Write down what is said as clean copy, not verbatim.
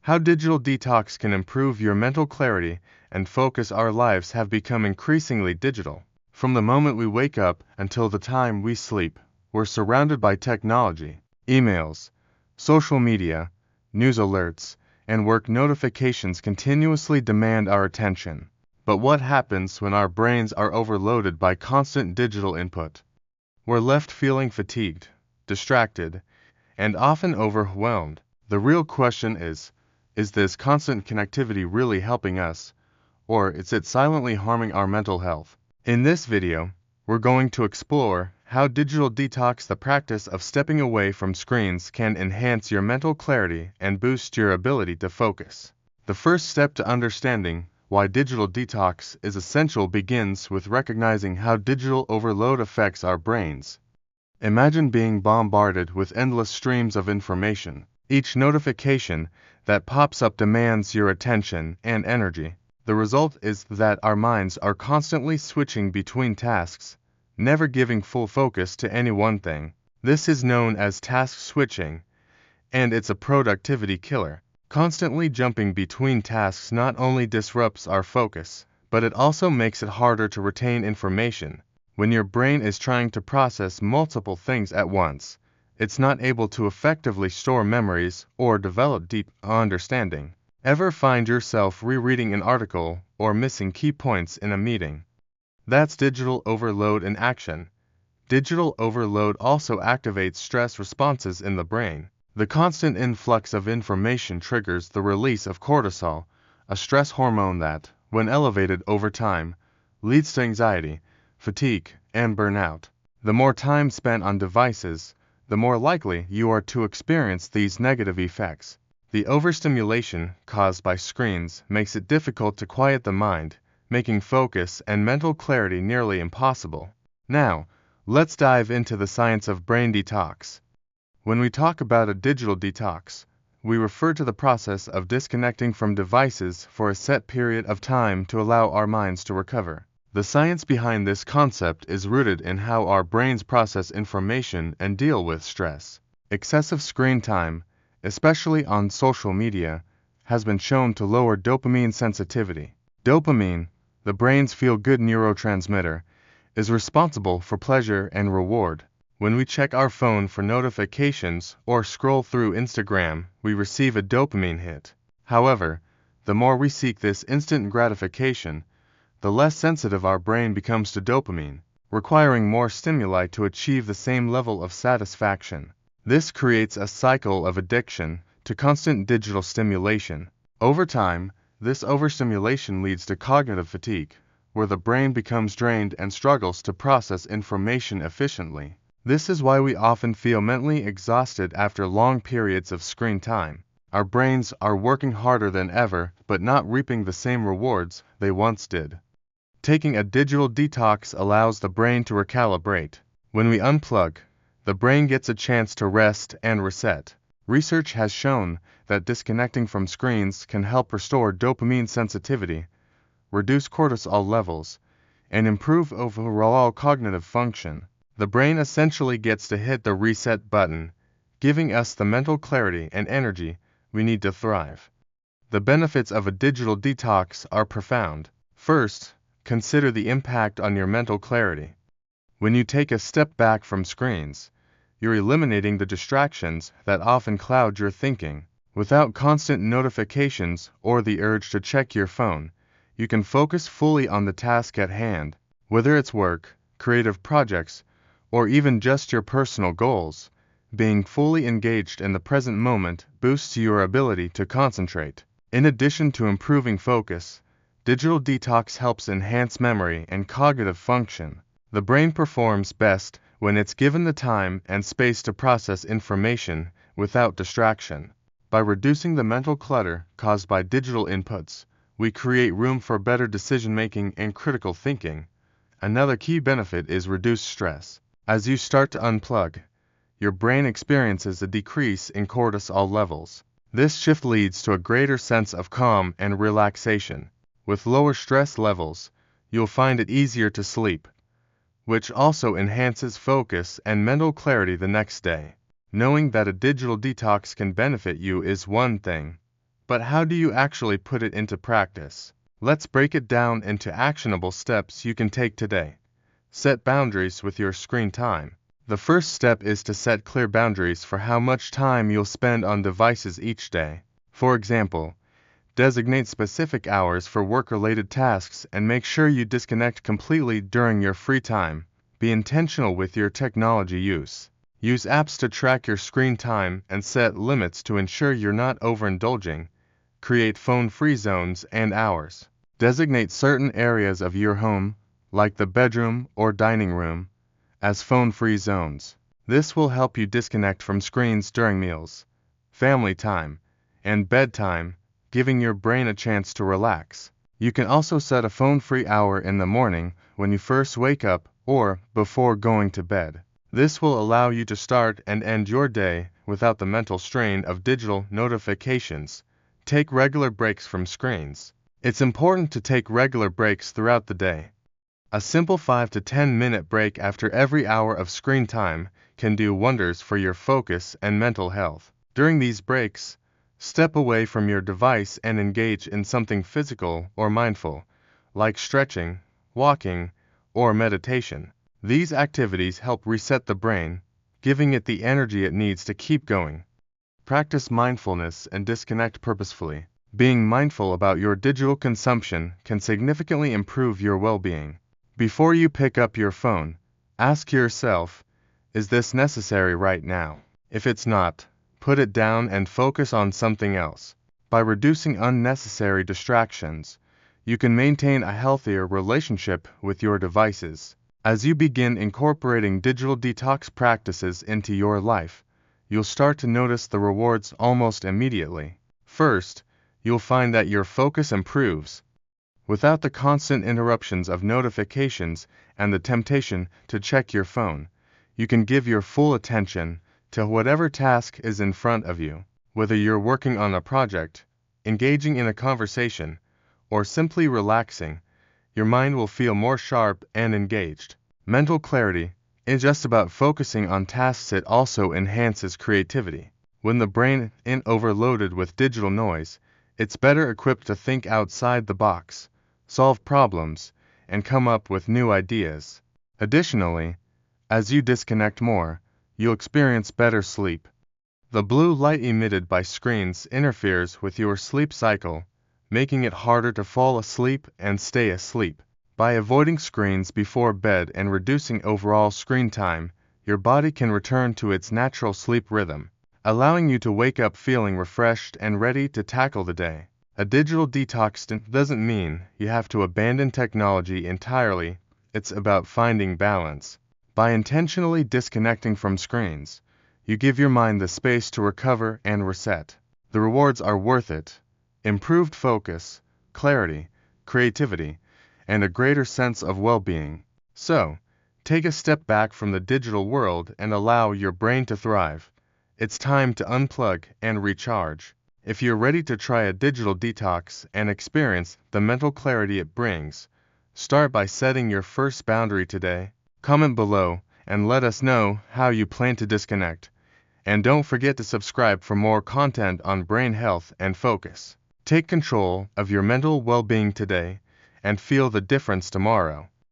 How digital detox can improve your mental clarity and focus. Our lives have become increasingly digital. From the moment we wake up until the time we sleep, we're surrounded by technology, emails, social media, news alerts, and work notifications continuously demand our attention. But what happens when our brains are overloaded by constant digital input? We're left feeling fatigued, distracted, and often overwhelmed. The real question is this constant connectivity really helping us, or is it silently harming our mental health? In this video, we're going to explore how digital detox, the practice of stepping away from screens, can enhance your mental clarity and boost your ability to focus. The first step to understanding why digital detox is essential begins with recognizing how digital overload affects our brains. Imagine being bombarded with endless streams of information. Each notification that pops up demands your attention and energy. The result is that our minds are constantly switching between tasks, never giving full focus to any one thing. This is known as task switching, and it's a productivity killer. Constantly jumping between tasks not only disrupts our focus, but it also makes it harder to retain information. When your brain is trying to process multiple things at once, it's not able to effectively store memories or develop deep understanding. Ever find yourself rereading an article or missing key points in a meeting? That's digital overload in action. Digital overload also activates stress responses in the brain. The constant influx of information triggers the release of cortisol, a stress hormone that, when elevated over time, leads to anxiety, fatigue, and burnout. The more time spent on devices, the more likely you are to experience these negative effects. The overstimulation caused by screens makes it difficult to quiet the mind, making focus and mental clarity nearly impossible. Now, let's dive into the science of brain detox. When we talk about a digital detox, we refer to the process of disconnecting from devices for a set period of time to allow our minds to recover. The science behind this concept is rooted in how our brains process information and deal with stress. Excessive screen time, especially on social media, has been shown to lower dopamine sensitivity. Dopamine, the brain's feel-good neurotransmitter, is responsible for pleasure and reward. When we check our phone for notifications or scroll through Instagram, we receive a dopamine hit. However, the more we seek this instant gratification, the less sensitive our brain becomes to dopamine, requiring more stimuli to achieve the same level of satisfaction. This creates a cycle of addiction to constant digital stimulation. Over time, this overstimulation leads to cognitive fatigue, where the brain becomes drained and struggles to process information efficiently. This is why we often feel mentally exhausted after long periods of screen time. Our brains are working harder than ever, but not reaping the same rewards they once did. Taking a digital detox allows the brain to recalibrate. When we unplug, the brain gets a chance to rest and reset. Research has shown that disconnecting from screens can help restore dopamine sensitivity, reduce cortisol levels, and improve overall cognitive function. The brain essentially gets to hit the reset button, giving us the mental clarity and energy we need to thrive. The benefits of a digital detox are profound. First, consider the impact on your mental clarity. When you take a step back from screens, you're eliminating the distractions that often cloud your thinking. Without constant notifications or the urge to check your phone, you can focus fully on the task at hand. Whether it's work, creative projects, or even just your personal goals, being fully engaged in the present moment boosts your ability to concentrate. In addition to improving focus, digital detox helps enhance memory and cognitive function. The brain performs best when it's given the time and space to process information without distraction. By reducing the mental clutter caused by digital inputs, we create room for better decision-making and critical thinking. Another key benefit is reduced stress. As you start to unplug, your brain experiences a decrease in cortisol levels. This shift leads to a greater sense of calm and relaxation. With lower stress levels, you'll find it easier to sleep, which also enhances focus and mental clarity the next day. Knowing that a digital detox can benefit you is one thing, But how do you actually put it into practice? Let's break it down into actionable steps you can take today. Set boundaries with your screen time. The first step is to set clear boundaries for how much time you'll spend on devices each day. For example, designate specific hours for work-related tasks and make sure you disconnect completely during your free time. Be intentional with your technology use. Use apps to track your screen time and set limits to ensure you're not overindulging. Create phone-free zones and hours. Designate certain areas of your home, like the bedroom or dining room, as phone-free zones. This will help you disconnect from screens during meals, family time, and bedtime, giving your brain a chance to relax. You can also set a phone-free hour in the morning when you first wake up or before going to bed. This will allow you to start and end your day without the mental strain of digital notifications. Take regular breaks from screens. It's important to take regular breaks throughout the day. A simple 5 to 10 minute break after every hour of screen time can do wonders for your focus and mental health. During these breaks, step away from your device and engage in something physical or mindful, like stretching, walking, or meditation. These activities help reset the brain, giving it the energy it needs to keep going. Practice mindfulness and disconnect purposefully. Being mindful about your digital consumption can significantly improve your well-being. Before you pick up your phone, ask yourself, is this necessary right now? If it's not, put it down and focus on something else. By reducing unnecessary distractions, you can maintain a healthier relationship with your devices. As you begin incorporating digital detox practices into your life, you'll start to notice the rewards almost immediately. First, you'll find that your focus improves. Without the constant interruptions of notifications and the temptation to check your phone, you can give your full attention to whatever task is in front of you. Whether you're working on a project, engaging in a conversation, or simply relaxing, your mind will feel more sharp and engaged. Mental clarity isn't just about focusing on tasks, it also enhances creativity. When the brain isn't overloaded with digital noise, it's better equipped to think outside the box, solve problems, and come up with new ideas. Additionally, as you disconnect more, you'll experience better sleep. The blue light emitted by screens interferes with your sleep cycle, making it harder to fall asleep and stay asleep. By avoiding screens before bed and reducing overall screen time, your body can return to its natural sleep rhythm, allowing you to wake up feeling refreshed and ready to tackle the day. A digital detox doesn't mean you have to abandon technology entirely, it's about finding balance. By intentionally disconnecting from screens, you give your mind the space to recover and reset. The rewards are worth it. Improved focus, clarity, creativity, and a greater sense of well-being. So, take a step back from the digital world and allow your brain to thrive. It's time to unplug and recharge. If you're ready to try a digital detox and experience the mental clarity it brings, start by setting your first boundary today. Comment below and let us know how you plan to disconnect. And don't forget to subscribe for more content on brain health and focus. Take control of your mental well-being today and feel the difference tomorrow.